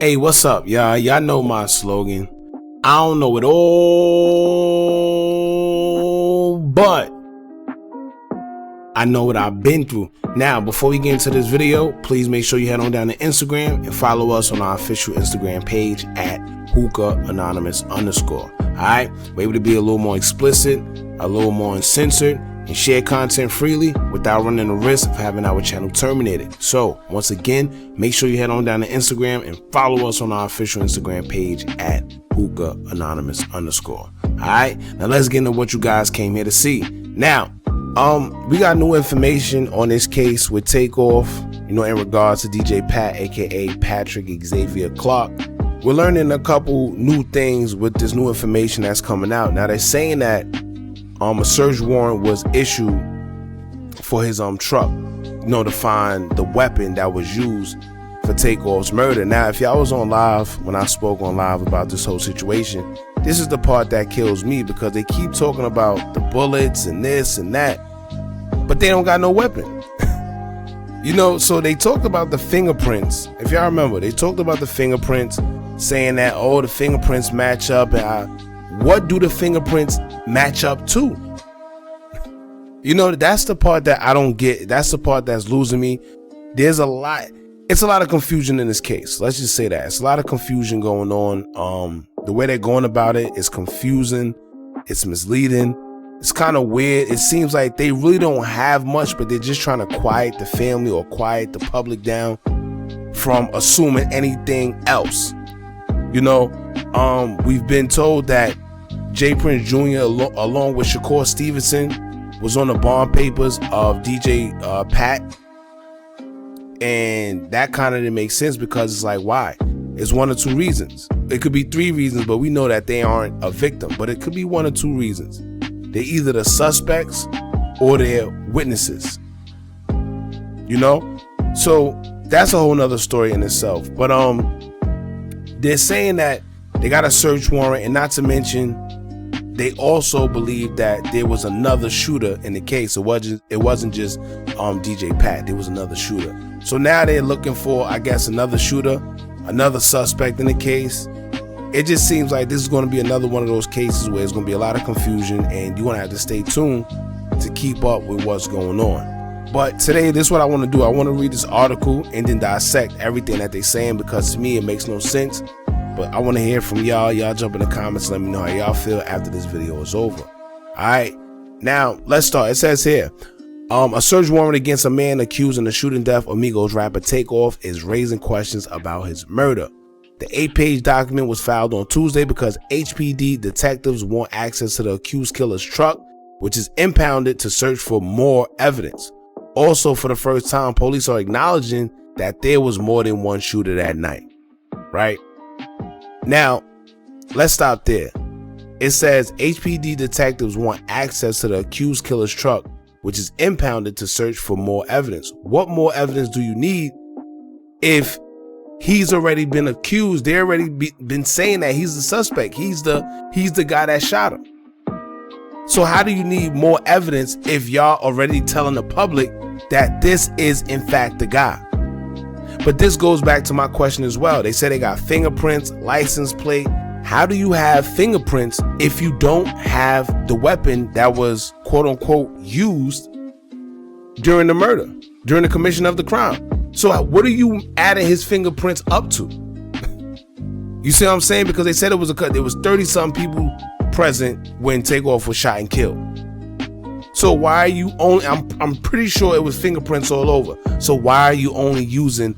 Hey, what's up, y'all? Y'all know my slogan. I don't know it all, but I know what I've been through. Now, before we get into this video, please make sure you head on down to Instagram and follow us on our official Instagram page at hookahanonymous_. Alright? We're able to be a little more explicit, a little more uncensored, and share content freely without running the risk of having our channel terminated. So, once again, make sure you head on down to Instagram and follow us on our official Instagram page at hookahanonymous_. Alright? Now let's get into what you guys came here to see. Now, we got new information on this case with Takeoff, in regards to DJ Pat, aka Patrick Xavier Clark. We're learning a couple new things with this new information that's coming out. Now they're saying that a search warrant was issued for his truck, to find the weapon that was used for Takeoff's murder. Now, if y'all was on live when I spoke on live about this whole situation, this is the part that kills me, because they keep talking about the bullets and this and that, but they don't got no weapon. So they talked about the fingerprints. If y'all remember, they talked about the fingerprints, saying that, the fingerprints match up. And what do the fingerprints match up to? That's the part that I don't get. That's the part that's losing me. It's a lot of confusion in this case. Let's just say that. It's a lot of confusion going on. The way they're going about it is confusing. It's misleading. It's kind of weird. It seems like they really don't have much, but they're just trying to quiet the family or quiet the public down from assuming anything else. We've been told that J. Prince Jr. along with Shakur Stevenson was on the bond papers of DJ Pat. And that kind of didn't make sense, because it's like, why? It's one or two reasons. It could be three reasons, but we know that they aren't a victim. But it could be one or two reasons. They're either the suspects or they're witnesses. So that's a whole nother story in itself. But they're saying that they got a search warrant, and not to mention, they also believe that there was another shooter in the case. It wasn't just DJ Pat. There was another shooter. So now they're looking for, I guess, another shooter, another suspect in the case. It just seems like this is going to be another one of those cases where there's going to be a lot of confusion, and you're going to have to stay tuned to keep up with what's going on. But today, this is what I want to do. I want to read this article and then dissect everything that they're saying, because to me, it makes no sense. But I want to hear from y'all. Y'all jump in the comments. Let me know how y'all feel after this video is over. All right. Now, let's start. It says here, a search warrant against a man accused in the shooting death of Migos rapper Takeoff is raising questions about his murder. The 8-page document was filed on Tuesday because HPD detectives want access to the accused killer's truck, which is impounded to search for more evidence. Also, for the first time, police are acknowledging that there was more than one shooter that night. Right? Now, let's stop there. It says HPD detectives want access to the accused killer's truck, which is impounded to search for more evidence. What more evidence do you need if he's already been accused? They already been saying that he's the suspect. He's the guy that shot him. So how do you need more evidence if y'all already telling the public that this is in fact the guy? But this goes back to my question as well. They say they got fingerprints, license plate. How do you have fingerprints if you don't have the weapon that was quote unquote used during the murder, during the commission of the crime? So what are you adding his fingerprints up to? You see what I'm saying? Because they said there was 30-something people present when Takeoff was shot and killed. So why are you only, I'm pretty sure it was fingerprints all over. So why are you only using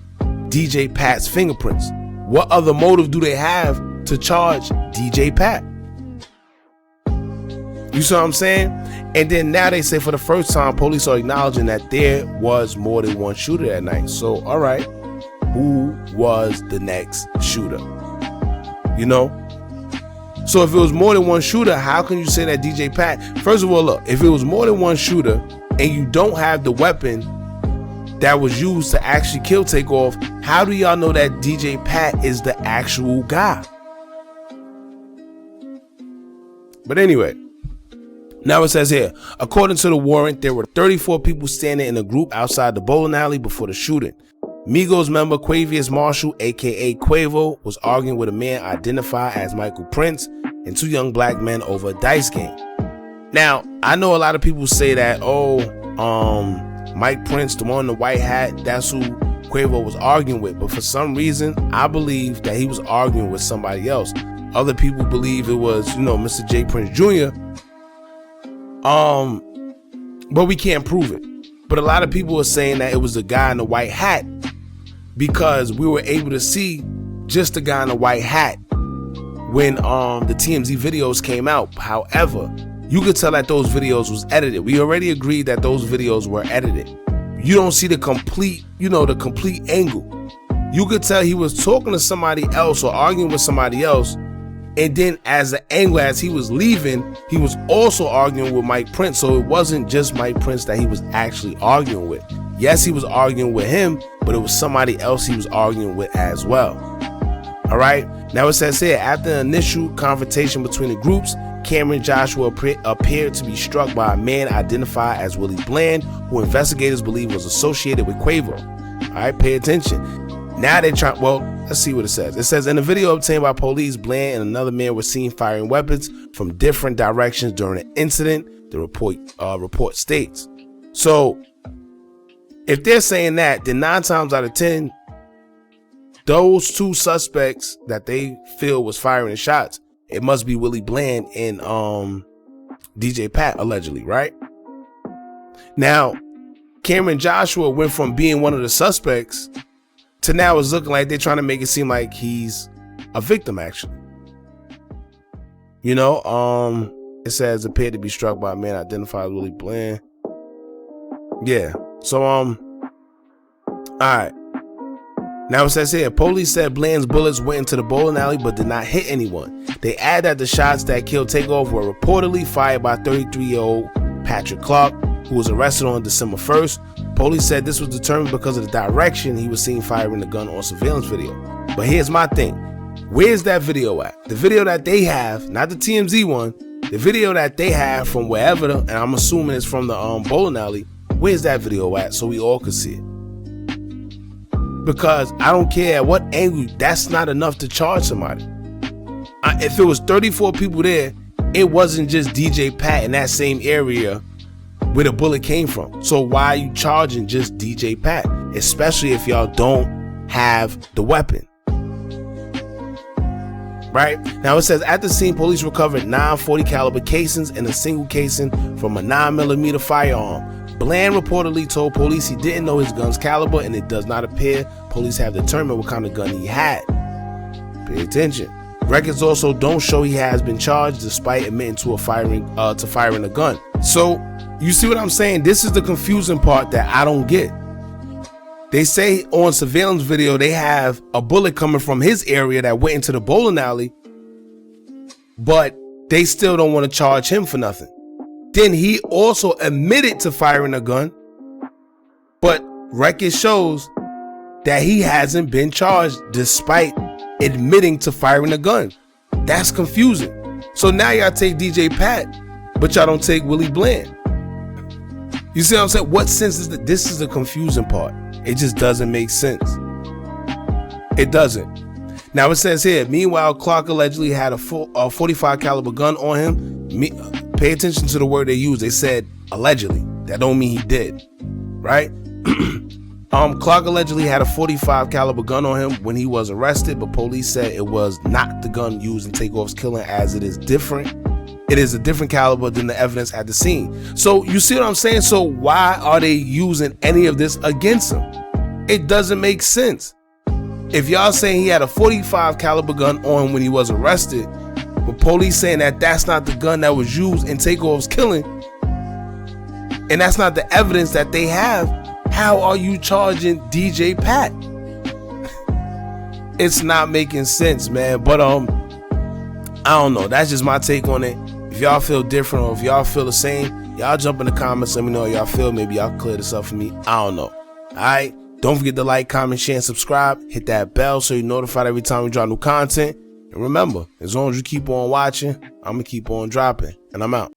DJ Pat's fingerprints? What other motive do they have to charge DJ Pat? You see what I'm saying? And then now they say for the first time, police are acknowledging that there was more than one shooter that night. So, all right, who was the next shooter? So if it was more than one shooter, how can you say that DJ Pat? First of all, look, if it was more than one shooter and you don't have the weapon that was used to actually kill Takeoff, how do y'all know that DJ Pat is the actual guy? But anyway, now it says here, according to the warrant, there were 34 people standing in a group outside the bowling alley before the shooting. Migos member Quavious Marshall, aka Quavo, was arguing with a man identified as Michael Prince and two young black men over a dice game. Now, I know a lot of people say that, Mike Prince, the one in the white hat, that's who Quavo was arguing with. But for some reason, I believe that he was arguing with somebody else. Other people believe it was, Mr. J. Prince Jr. But we can't prove it. But a lot of people are saying that it was the guy in the white hat because we were able to see just the guy in the white hat when the TMZ videos came out. However, you could tell that those videos was edited. We already agreed that those videos were edited. You don't see the complete, the complete angle. You could tell he was talking to somebody else or arguing with somebody else. And then as the angle, as he was leaving, he was also arguing with Mike Prince. So it wasn't just Mike Prince that he was actually arguing with. Yes, he was arguing with him, but it was somebody else he was arguing with as well. All right. Now it says here, after the initial confrontation between the groups, Cameron Joshua appeared to be struck by a man identified as Willie Bland, who investigators believe was associated with Quavo. All right, pay attention. Now they're trying, let's see what it says. It says, in a video obtained by police, Bland and another man were seen firing weapons from different directions during an incident, the report states. So if they're saying that, then 9 times out of 10, those two suspects that they feel was firing the shots, it must be Willie Bland and DJ Pat, allegedly, right? Now, Cameron Joshua went from being one of the suspects to now it's looking like they're trying to make it seem like he's a victim, actually. It says appeared to be struck by a man identified as Willie Bland. Yeah. So, all right. Now it says here, police said Bland's bullets went into the bowling alley but did not hit anyone. They add that the shots that killed TAKEOFF were reportedly fired by 33-year-old Patrick Clark, who was arrested on December 1st. Police said this was determined because of the direction he was seen firing the gun on surveillance video. But here's my thing. Where's that video at? The video that they have, not the TMZ one, the video that they have from wherever, and I'm assuming it's from the bowling alley, where's that video at so we all could see it? Because I don't care at what angle, that's not enough to charge somebody. If it was 34 people there, it wasn't just DJ Pat in that same area where the bullet came from. So why are you charging just DJ Pat? Especially if y'all don't have the weapon. Right? Now it says, at the scene, police recovered 9 .40 caliber casings and a single casing from a 9mm firearm. Bland reportedly told police he didn't know his gun's caliber, and it does not appear police have determined what kind of gun he had. Pay attention. Records also don't show he has been charged despite admitting to firing a gun. So you see what I'm saying? This is the confusing part that I don't get. They say on surveillance video they have a bullet coming from his area that went into the bowling alley, but they still don't want to charge him for nothing. Then he also admitted to firing a gun, but record shows that he hasn't been charged despite admitting to firing a gun. That's confusing. So now y'all take DJ Pat, but y'all don't take Willie Bland. You see what I'm saying? What sense is that? This is the confusing part. It just doesn't make sense. It doesn't. Now it says here, meanwhile, Clark allegedly had a 45 caliber gun on him. Pay attention to the word they use. They said allegedly. That don't mean he did, right? Clark allegedly had a 45 caliber gun on him when he was arrested, but police said it was not the gun used in TAKEOFF's killing, as it is different. It is a different caliber than the evidence at the scene. So you see what I'm saying? So why are they using any of this against him? It doesn't make sense. If y'all saying he had a 45 caliber gun on him when he was arrested, but police saying that that's not the gun that was used in TAKEOFF's killing, and that's not the evidence that they have, how are you charging DJ Pat? It's not making sense, man. But I don't know. That's just my take on it. If y'all feel different or if y'all feel the same, y'all jump in the comments. Let me know how y'all feel. Maybe y'all clear this up for me. I don't know. All right. Don't forget to like, comment, share, and subscribe. Hit that bell so you're notified every time we drop new content. And remember, as long as you keep on watching, I'm going to keep on dropping. And I'm out.